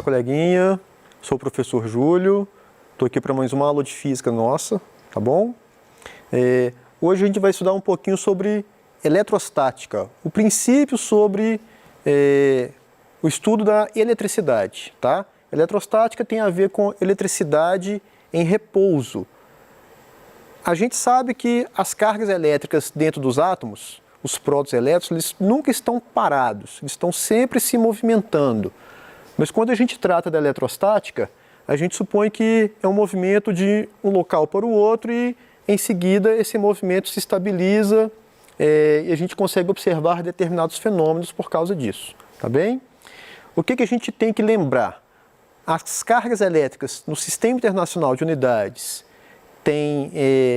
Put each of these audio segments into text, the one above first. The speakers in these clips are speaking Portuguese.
coleguinha, sou o professor Júlio, estou aqui para mais uma aula de física nossa, tá bom? Hoje a gente vai estudar um pouquinho sobre eletrostática, o princípio sobre o estudo da eletricidade, tá? Eletrostática tem a ver com eletricidade em repouso. A gente sabe que as cargas elétricas dentro dos átomos, os prótons elétrons, eles nunca estão parados, eles estão sempre se movimentando. Mas quando a gente trata da eletrostática, a gente supõe que é um movimento de um local para o outro e, em seguida, esse movimento se estabiliza e a gente consegue observar determinados fenômenos por causa disso, tá bem? O que a gente tem que lembrar? As cargas elétricas no Sistema Internacional de Unidades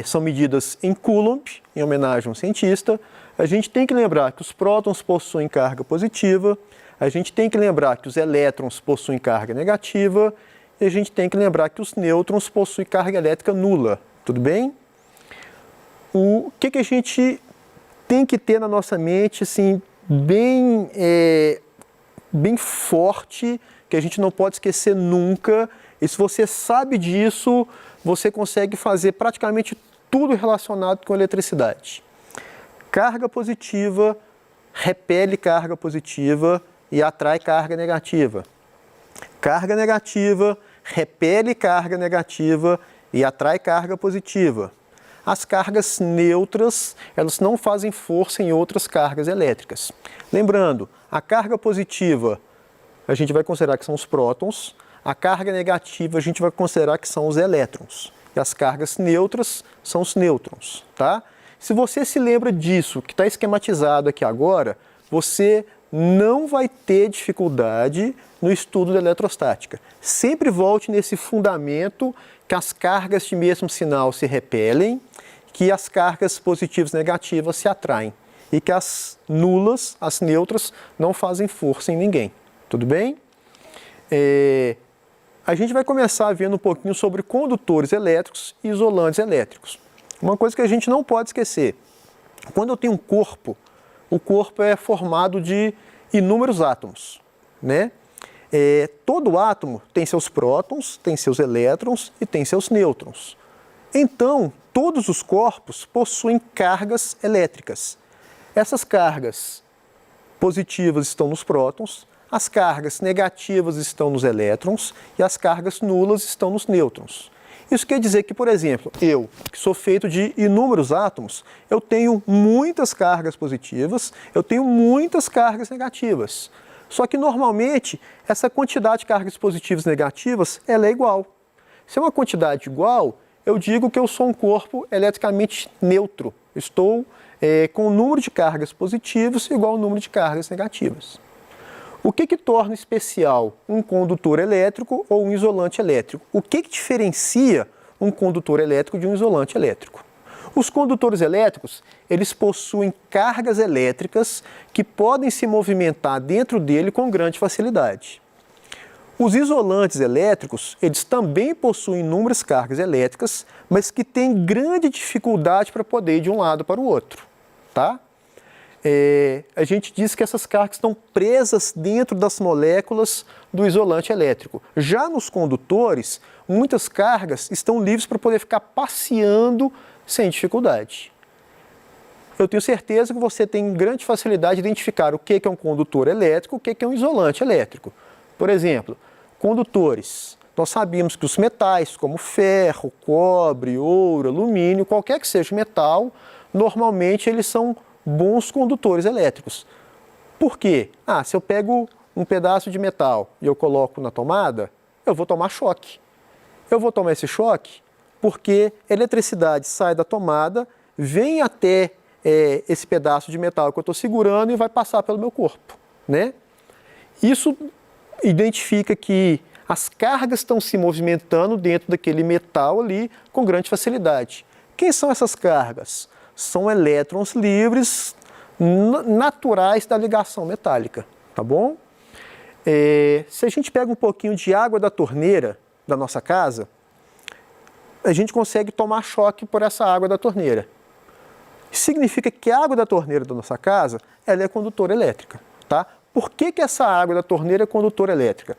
são medidas em Coulomb, em homenagem a um cientista. A gente tem que lembrar que os prótons possuem carga positiva, a gente tem que lembrar que os elétrons possuem carga negativa e a gente tem que lembrar que os nêutrons possuem carga elétrica nula, tudo bem? O que a gente tem que ter na nossa mente, assim, bem forte, que a gente não pode esquecer nunca, e se você sabe disso, você consegue fazer praticamente tudo relacionado com eletricidade. Carga positiva repele carga positiva e atrai carga negativa. Carga negativa repele carga negativa e atrai carga positiva. As cargas neutras, elas não fazem força em outras cargas elétricas. Lembrando, a carga positiva a gente vai considerar que são os prótons, a carga negativa a gente vai considerar que são os elétrons. E as cargas neutras são os nêutrons, tá? Se você se lembra disso, que está esquematizado aqui agora, você não vai ter dificuldade no estudo da eletrostática. Sempre volte nesse fundamento que as cargas de mesmo sinal se repelem, que as cargas positivas e negativas se atraem e que as nulas, as neutras, não fazem força em ninguém. Tudo bem? A gente vai começar vendo um pouquinho sobre condutores elétricos e isolantes elétricos. Uma coisa que a gente não pode esquecer, quando eu tenho um corpo, o corpo é formado de inúmeros átomos, né? Todo átomo tem seus prótons, tem seus elétrons e tem seus nêutrons. Então, todos os corpos possuem cargas elétricas. Essas cargas positivas estão nos prótons, as cargas negativas estão nos elétrons e as cargas nulas estão nos nêutrons. Isso quer dizer que, por exemplo, eu, que sou feito de inúmeros átomos, eu tenho muitas cargas positivas, eu tenho muitas cargas negativas. Só que, normalmente, essa quantidade de cargas positivas e negativas, ela é igual. Se é uma quantidade igual, eu digo que eu sou um corpo eletricamente neutro. Estou com o número de cargas positivas igual ao número de cargas negativas. O que torna especial um condutor elétrico ou um isolante elétrico? O que diferencia um condutor elétrico de um isolante elétrico? Os condutores elétricos, eles possuem cargas elétricas que podem se movimentar dentro dele com grande facilidade. Os isolantes elétricos, eles também possuem inúmeras cargas elétricas, mas que têm grande dificuldade para poder ir de um lado para o outro, tá? A gente diz que essas cargas estão presas dentro das moléculas do isolante elétrico. Já nos condutores, muitas cargas estão livres para poder ficar passeando sem dificuldade. Eu tenho certeza que você tem grande facilidade de identificar o que é um condutor elétrico, o que é um isolante elétrico. Por exemplo, condutores. Nós sabemos que os metais, como ferro, cobre, ouro, alumínio, qualquer que seja o metal, normalmente eles são bons condutores elétricos. Por quê? Se eu pego um pedaço de metal e eu coloco na tomada, eu vou tomar choque. Eu vou tomar esse choque porque a eletricidade sai da tomada, vem até esse pedaço de metal que eu estou segurando e vai passar pelo meu corpo, né? Isso identifica que as cargas estão se movimentando dentro daquele metal ali com grande facilidade. Quem são essas cargas? São elétrons livres naturais da ligação metálica, tá bom? Se a gente pega um pouquinho de água da torneira da nossa casa, a gente consegue tomar choque por essa água da torneira. Significa que a água da torneira da nossa casa, ela é condutora elétrica, tá? Por que essa água da torneira é condutora elétrica?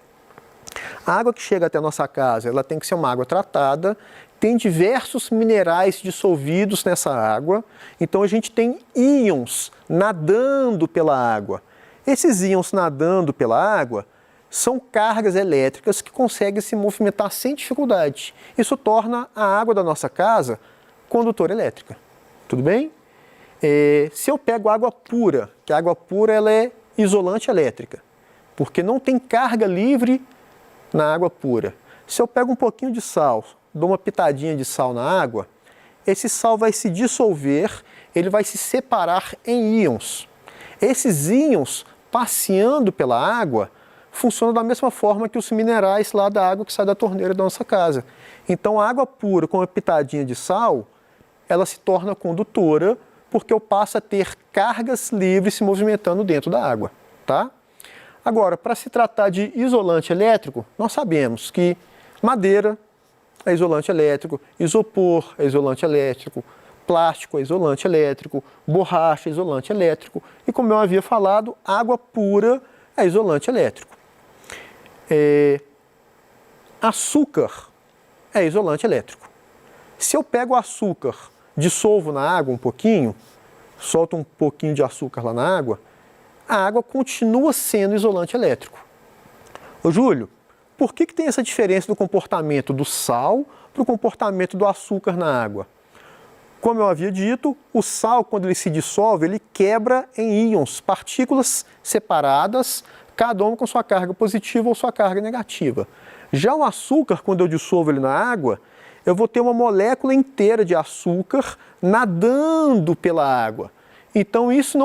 A água que chega até a nossa casa, ela tem que ser uma água tratada, tem diversos minerais dissolvidos nessa água, então a gente tem íons nadando pela água. Esses íons nadando pela água são cargas elétricas que conseguem se movimentar sem dificuldade. Isso torna a água da nossa casa condutora elétrica. Tudo bem? Se eu pego água pura, que a água pura ela é isolante elétrica, porque não tem carga livre na água pura. Se eu pego um pouquinho de sal, dou uma pitadinha de sal na água, esse sal vai se dissolver, ele vai se separar em íons. Esses íons, passeando pela água, funcionam da mesma forma que os minerais lá da água que sai da torneira da nossa casa. Então a água pura com uma pitadinha de sal, ela se torna condutora, porque eu passo a ter cargas livres se movimentando dentro da água, tá? Agora, para se tratar de isolante elétrico, nós sabemos que madeira é isolante elétrico, isopor é isolante elétrico, plástico é isolante elétrico, borracha é isolante elétrico e, como eu havia falado, água pura é isolante elétrico. Açúcar é isolante elétrico. Se eu pego o açúcar, dissolvo na água um pouquinho, solto um pouquinho de açúcar lá na água, a água continua sendo isolante elétrico. Ô Júlio, por que tem essa diferença do comportamento do sal para o comportamento do açúcar na água? Como eu havia dito, o sal, quando ele se dissolve, ele quebra em íons, partículas separadas, cada uma com sua carga positiva ou sua carga negativa. Já o açúcar, quando eu dissolvo ele na água, eu vou ter uma molécula inteira de açúcar nadando pela água. Então isso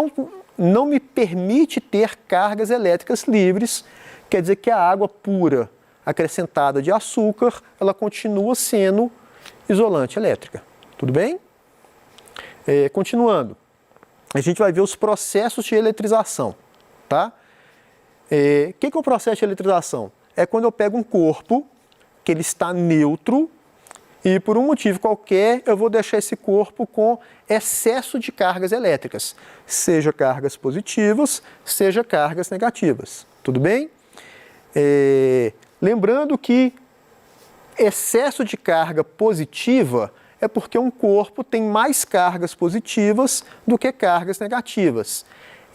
não me permite ter cargas elétricas livres, quer dizer que a água pura acrescentada de açúcar, ela continua sendo isolante elétrica. Tudo bem? Continuando, a gente vai ver os processos de eletrização, tá? O que é o processo de eletrização? É quando eu pego um corpo que ele está neutro e por um motivo qualquer eu vou deixar esse corpo com excesso de cargas elétricas, seja cargas positivas, seja cargas negativas. Tudo bem? Lembrando que excesso de carga positiva é porque um corpo tem mais cargas positivas do que cargas negativas.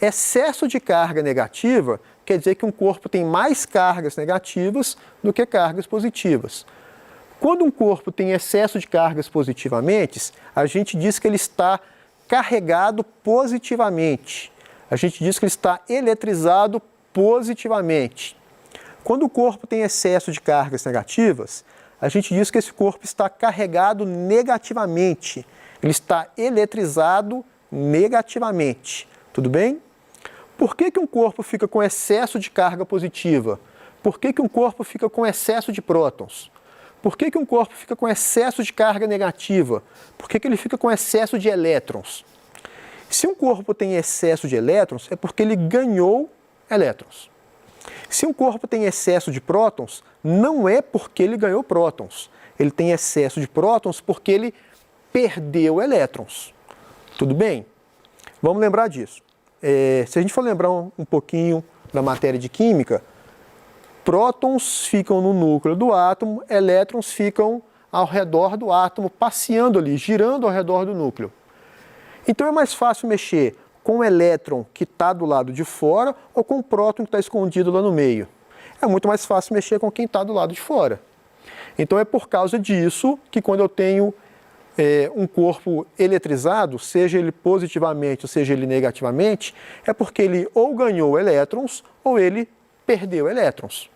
Excesso de carga negativa quer dizer que um corpo tem mais cargas negativas do que cargas positivas. Quando um corpo tem excesso de cargas positivamente, a gente diz que ele está carregado positivamente. A gente diz que ele está eletrizado positivamente. Quando o corpo tem excesso de cargas negativas, a gente diz que esse corpo está carregado negativamente. Ele está eletrizado negativamente. Tudo bem? Por que um corpo fica com excesso de carga positiva? Por que um corpo fica com excesso de prótons? Por que um corpo fica com excesso de carga negativa? Por que ele fica com excesso de elétrons? Se um corpo tem excesso de elétrons, é porque ele ganhou elétrons. Se um corpo tem excesso de prótons, não é porque ele ganhou prótons. Ele tem excesso de prótons porque ele perdeu elétrons. Tudo bem? Vamos lembrar disso. Se a gente for lembrar um pouquinho da matéria de química, prótons ficam no núcleo do átomo, elétrons ficam ao redor do átomo, passeando ali, girando ao redor do núcleo. Então é mais fácil mexer com o elétron que está do lado de fora ou com o próton que está escondido lá no meio. É muito mais fácil mexer com quem está do lado de fora. Então é por causa disso que quando eu tenho um corpo eletrizado, seja ele positivamente ou seja ele negativamente, é porque ele ou ganhou elétrons ou ele perdeu elétrons.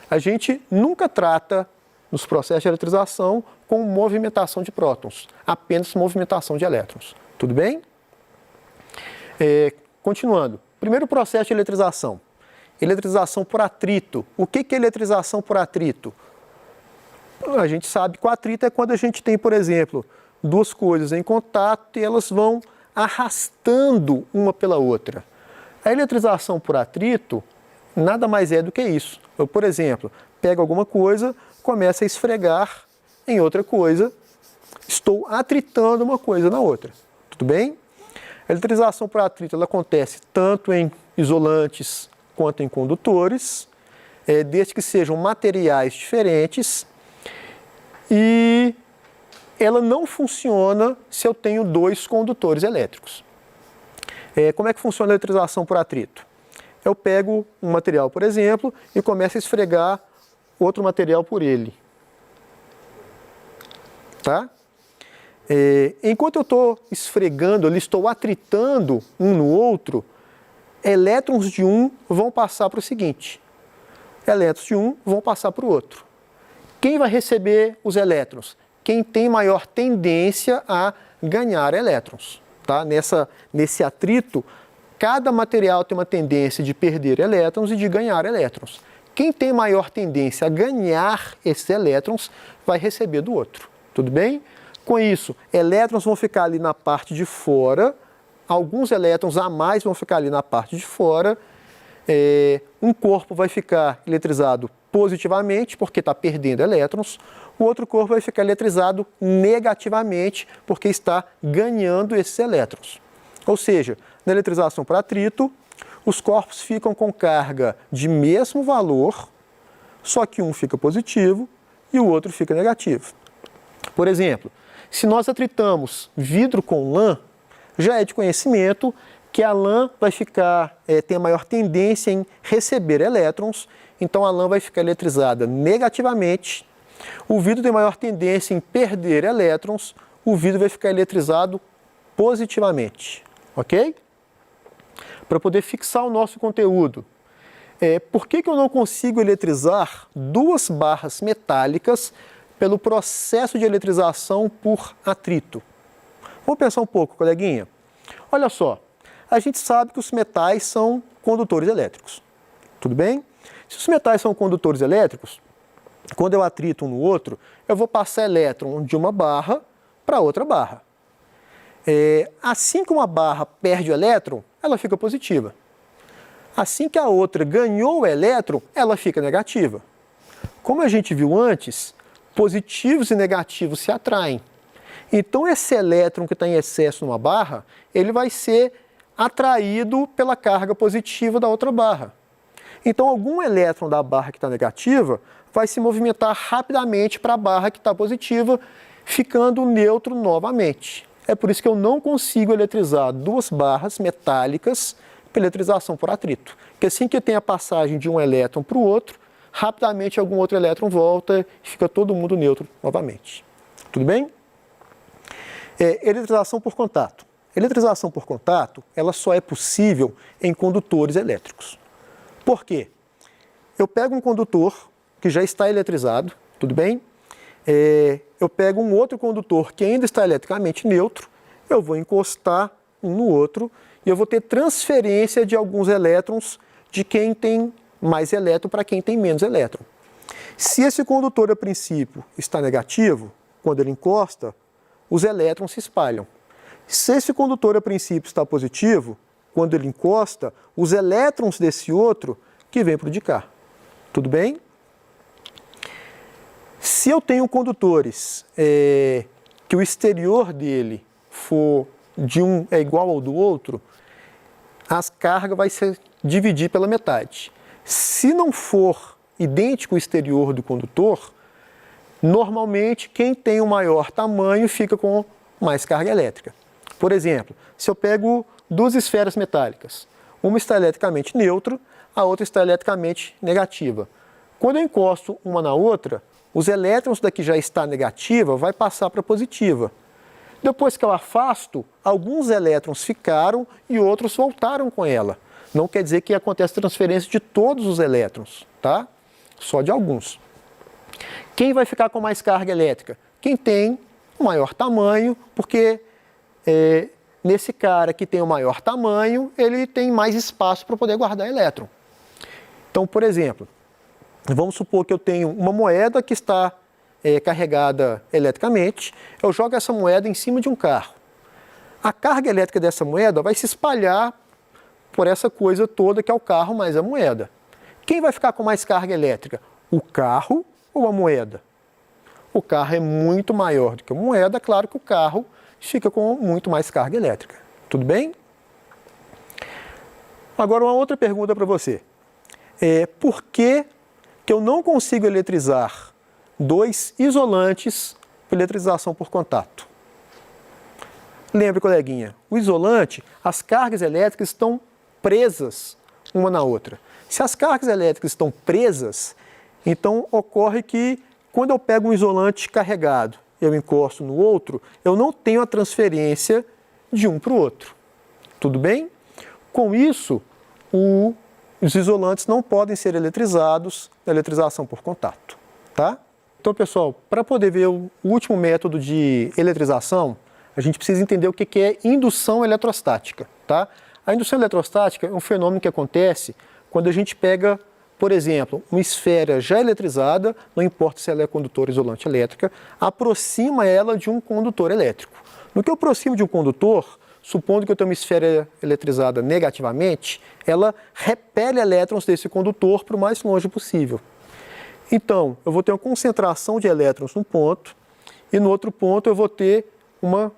A gente nunca trata nos processos de eletrização com movimentação de prótons, apenas movimentação de elétrons. Tudo bem? Continuando. Primeiro processo de eletrização. Eletrização por atrito. O que é eletrização por atrito? A gente sabe que o atrito é quando a gente tem, por exemplo, duas coisas em contato e elas vão arrastando uma pela outra. A eletrização por atrito nada mais é do que isso. Eu, por exemplo, pego alguma coisa, começo a esfregar em outra coisa, estou atritando uma coisa na outra. Tudo bem? A eletrização por atrito ela acontece tanto em isolantes quanto em condutores. desde que sejam materiais diferentes, e ela não funciona se eu tenho dois condutores elétricos. Como é que funciona a eletrização por atrito? Eu pego um material, por exemplo, e começo a esfregar outro material por ele. Tá? Enquanto eu estou esfregando, eu estou atritando um no outro, elétrons de um vão passar para o seguinte, elétrons de um vão passar para o outro. Quem vai receber os elétrons? Quem tem maior tendência a ganhar elétrons. Tá? Nesse atrito, cada material tem uma tendência de perder elétrons e de ganhar elétrons. Quem tem maior tendência a ganhar esses elétrons vai receber do outro. Tudo bem? Com isso, elétrons vão ficar ali na parte de fora, alguns elétrons a mais vão ficar ali na parte de fora, um corpo vai ficar eletrizado positivamente, porque está perdendo elétrons, o outro corpo vai ficar eletrizado negativamente, porque está ganhando esses elétrons. Ou seja, na eletrização por atrito, os corpos ficam com carga de mesmo valor, só que um fica positivo e o outro fica negativo. Por exemplo, se nós atritamos vidro com lã, já é de conhecimento que a lã vai ficar, tem a maior tendência em receber elétrons, então a lã vai ficar eletrizada negativamente. O vidro tem maior tendência em perder elétrons, o vidro vai ficar eletrizado positivamente, ok? Para poder fixar o nosso conteúdo, por que eu não consigo eletrizar duas barras metálicas pelo processo de eletrização por atrito? Vamos pensar um pouco, coleguinha. Olha só, a gente sabe que os metais são condutores elétricos, tudo bem? Se os metais são condutores elétricos, quando eu atrito um no outro, eu vou passar elétron de uma barra para outra barra. Assim que uma barra perde o elétron, ela fica positiva. Assim que a outra ganhou o elétron, ela fica negativa. Como a gente viu antes, positivos e negativos se atraem. Então esse elétron que está em excesso numa barra, ele vai ser atraído pela carga positiva da outra barra. Então algum elétron da barra que está negativa vai se movimentar rapidamente para a barra que está positiva, ficando neutro novamente. É por isso que eu não consigo eletrizar duas barras metálicas pela eletrização por atrito. Porque assim que tem a passagem de um elétron para o outro, rapidamente algum outro elétron volta e fica todo mundo neutro novamente. Tudo bem? Eletrização por contato. Eletrização por contato, ela só é possível em condutores elétricos. Por quê? Eu pego um condutor que já está eletrizado, tudo bem? Eu pego um outro condutor que ainda está eletricamente neutro, eu vou encostar um no outro e eu vou ter transferência de alguns elétrons de quem tem mais elétron para quem tem menos elétron. Se esse condutor, a princípio, está negativo, quando ele encosta, os elétrons se espalham. Se esse condutor, a princípio, está positivo, quando ele encosta, os elétrons desse outro que vem para o de cá. Tudo bem? Se eu tenho condutores que o exterior dele for de um é igual ao do outro, as cargas vai se dividir pela metade. Se não for idêntico o exterior do condutor, normalmente quem tem o maior tamanho fica com mais carga elétrica. Por exemplo, se eu pego duas esferas metálicas, uma está eletricamente neutra, a outra está eletricamente negativa. Quando eu encosto uma na outra, os elétrons da que já está negativa vai passar para positiva. Depois que eu afasto, alguns elétrons ficaram e outros voltaram com ela. Não quer dizer que acontece transferência de todos os elétrons, tá? Só de alguns. Quem vai ficar com mais carga elétrica? Quem tem o maior tamanho, porque nesse cara que tem o maior tamanho, ele tem mais espaço para poder guardar elétron. Então, por exemplo, vamos supor que eu tenho uma moeda que está carregada eletricamente, eu jogo essa moeda em cima de um carro. A carga elétrica dessa moeda vai se espalhar por essa coisa toda que é o carro mais a moeda. Quem vai ficar com mais carga elétrica? O carro ou a moeda? O carro é muito maior do que a moeda, claro que o carro fica com muito mais carga elétrica. Tudo bem? Agora uma outra pergunta para você. Por que que eu não consigo eletrizar dois isolantes por eletrização por contato. Lembre, coleguinha, o isolante, as cargas elétricas estão presas uma na outra. Se as cargas elétricas estão presas, então ocorre que quando eu pego um isolante carregado, eu encosto no outro, eu não tenho a transferência de um para o outro. Tudo bem? Com isso, os isolantes não podem ser eletrizados na eletrização por contato. Tá? Então, pessoal, para poder ver o último método de eletrização, a gente precisa entender o que é indução eletrostática. Tá? A indução eletrostática é um fenômeno que acontece quando a gente pega, por exemplo, uma esfera já eletrizada, não importa se ela é condutora, isolante, elétrica, aproxima ela de um condutor elétrico. No que eu aproximo de um condutor, supondo que eu tenho uma esfera eletrizada negativamente, ela repele elétrons desse condutor para o mais longe possível. Então, eu vou ter uma concentração de elétrons num ponto e no outro ponto eu vou ter uma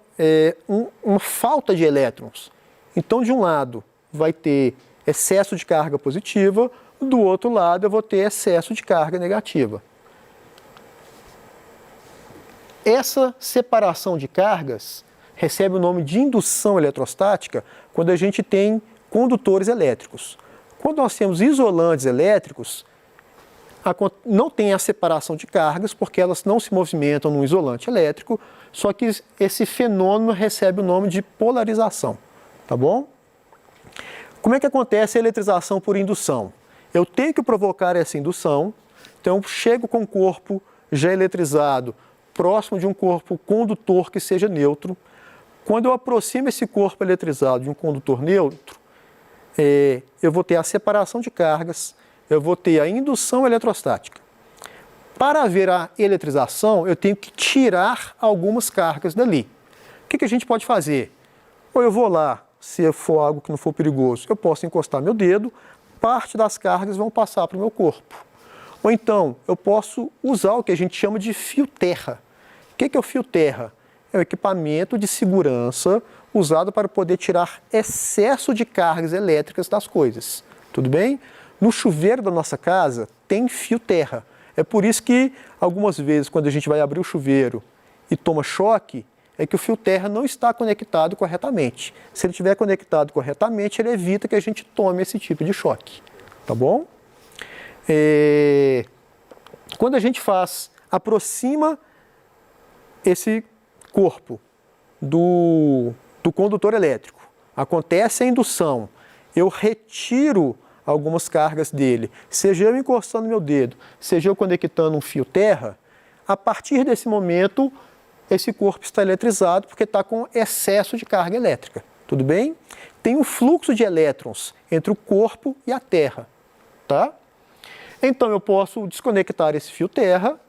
falta de elétrons. Então, de um lado vai ter excesso de carga positiva, do outro lado eu vou ter excesso de carga negativa. Essa separação de cargas recebe o nome de indução eletrostática quando a gente tem condutores elétricos. Quando nós temos isolantes elétricos, não tem a separação de cargas, porque elas não se movimentam num isolante elétrico, só que esse fenômeno recebe o nome de polarização. Tá bom? Como é que acontece a eletrização por indução? Eu tenho que provocar essa indução, então eu chego com o corpo já eletrizado próximo de um corpo condutor que seja neutro. Quando eu aproximo esse corpo eletrizado de um condutor neutro, eu vou ter a separação de cargas, eu vou ter a indução eletrostática. Para haver a eletrização, eu tenho que tirar algumas cargas dali. O que a gente pode fazer? Ou eu vou lá, se for algo que não for perigoso, eu posso encostar meu dedo, parte das cargas vão passar para o meu corpo. Ou então, eu posso usar o que a gente chama de fio-terra. O que é o fio-terra? É um equipamento de segurança usado para poder tirar excesso de cargas elétricas das coisas. Tudo bem? No chuveiro da nossa casa tem fio-terra. É por isso que, algumas vezes, quando a gente vai abrir o chuveiro e toma choque, é que o fio-terra não está conectado corretamente. Se ele estiver conectado corretamente, ele evita que a gente tome esse tipo de choque. Tá bom? Quando a gente aproxima esse corpo do condutor elétrico, acontece a indução, eu retiro algumas cargas dele, seja eu encostando meu dedo, seja eu conectando um fio-terra, a partir desse momento, esse corpo está eletrizado porque está com excesso de carga elétrica. Tudo bem? Tem um fluxo de elétrons entre o corpo e a terra. Tá? Então eu posso desconectar esse fio-terra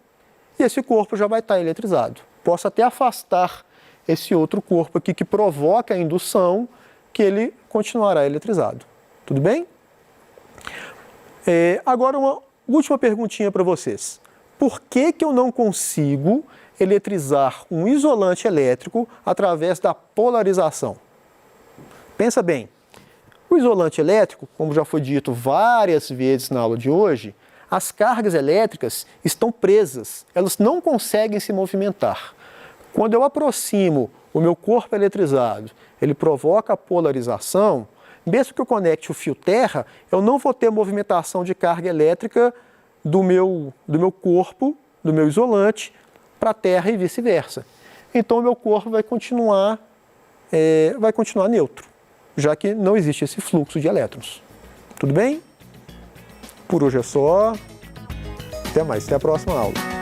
e esse corpo já vai estar eletrizado. Posso até afastar esse outro corpo aqui que provoca a indução, que ele continuará eletrizado. Tudo bem? Agora uma última perguntinha para vocês. Por que eu não consigo eletrizar um isolante elétrico através da polarização? Pensa bem, o isolante elétrico, como já foi dito várias vezes na aula de hoje, as cargas elétricas estão presas, elas não conseguem se movimentar. Quando eu aproximo o meu corpo eletrizado, ele provoca a polarização, mesmo que eu conecte o fio-terra, eu não vou ter movimentação de carga elétrica do meu corpo, do meu isolante, para a terra e vice-versa. Então o meu corpo vai continuar neutro, já que não existe esse fluxo de elétrons. Tudo bem? Por hoje é só. Até mais, até a próxima aula.